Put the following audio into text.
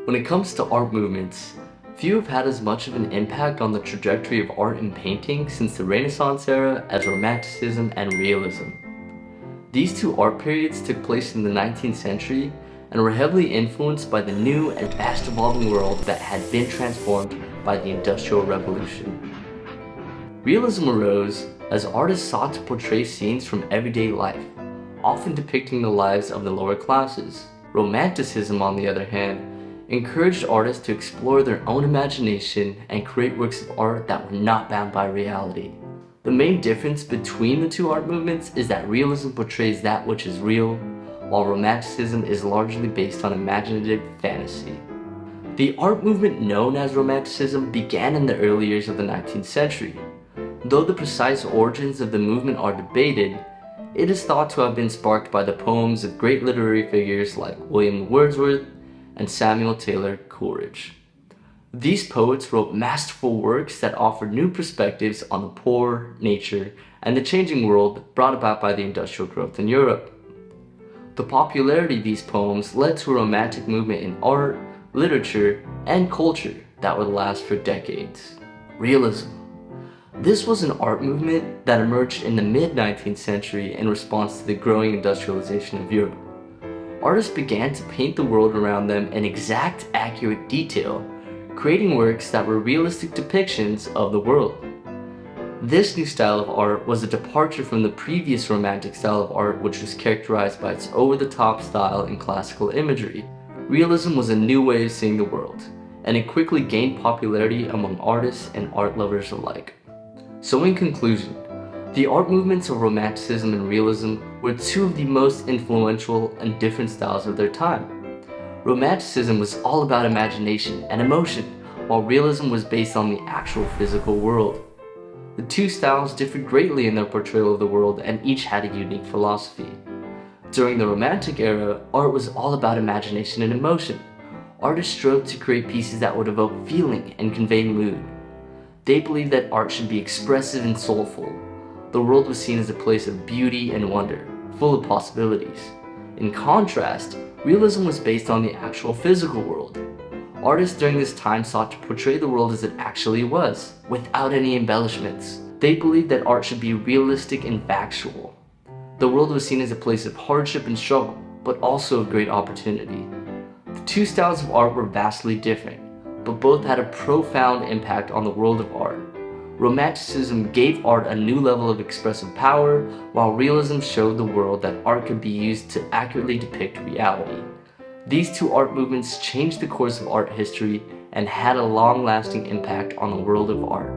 When it comes to art movements, few have had as much of an impact on the trajectory of art and painting since the Renaissance era as Romanticism and Realism. These two art periods took place in the 19th century and were heavily influenced by the new and fast evolving world that had been transformed by the Industrial Revolution. Realism arose as artists sought to portray scenes from everyday life, often depicting the lives of the lower classes. Romanticism, on the other hand, encouraged artists to explore their own imagination and create works of art that were not bound by reality. The main difference between the two art movements is that realism portrays that which is real, while romanticism is largely based on imaginative fantasy. The art movement known as Romanticism began in the early years of the 19th century. Though the precise origins of the movement are debated, it is thought to have been sparked by the poems of great literary figures like William Wordsworth and Samuel Taylor Coleridge. These poets wrote masterful works that offered new perspectives on the poor, nature, and the changing world brought about by the industrial growth in Europe. The popularity of these poems led to a romantic movement in art, literature, and culture that would last for decades. Realism. This was an art movement that emerged in the mid-19th century in response to the growing industrialization of Europe. Artists began to paint the world around them in exact, accurate detail, creating works that were realistic depictions of the world. This new style of art was a departure from the previous romantic style of art, which was characterized by its over-the-top style and classical imagery. Realism was a new way of seeing the world, and it quickly gained popularity among artists and art lovers alike. So in conclusion, the art movements of Romanticism and Realism were two of the most influential and different styles of their time. Romanticism was all about imagination and emotion, while Realism was based on the actual physical world. The two styles differed greatly in their portrayal of the world, and each had a unique philosophy. During the Romantic era, art was all about imagination and emotion. Artists strove to create pieces that would evoke feeling and convey mood. They believed that art should be expressive and soulful. The world was seen as a place of beauty and wonder, full of possibilities. In contrast, Realism was based on the actual physical world. Artists during this time sought to portray the world as it actually was, without any embellishments. They believed that art should be realistic and factual. The world was seen as a place of hardship and struggle, but also of great opportunity. The two styles of art were vastly different, but both had a profound impact on the world of art. Romanticism gave art a new level of expressive power, while Realism showed the world that art could be used to accurately depict reality. These two art movements changed the course of art history and had a long-lasting impact on the world of art.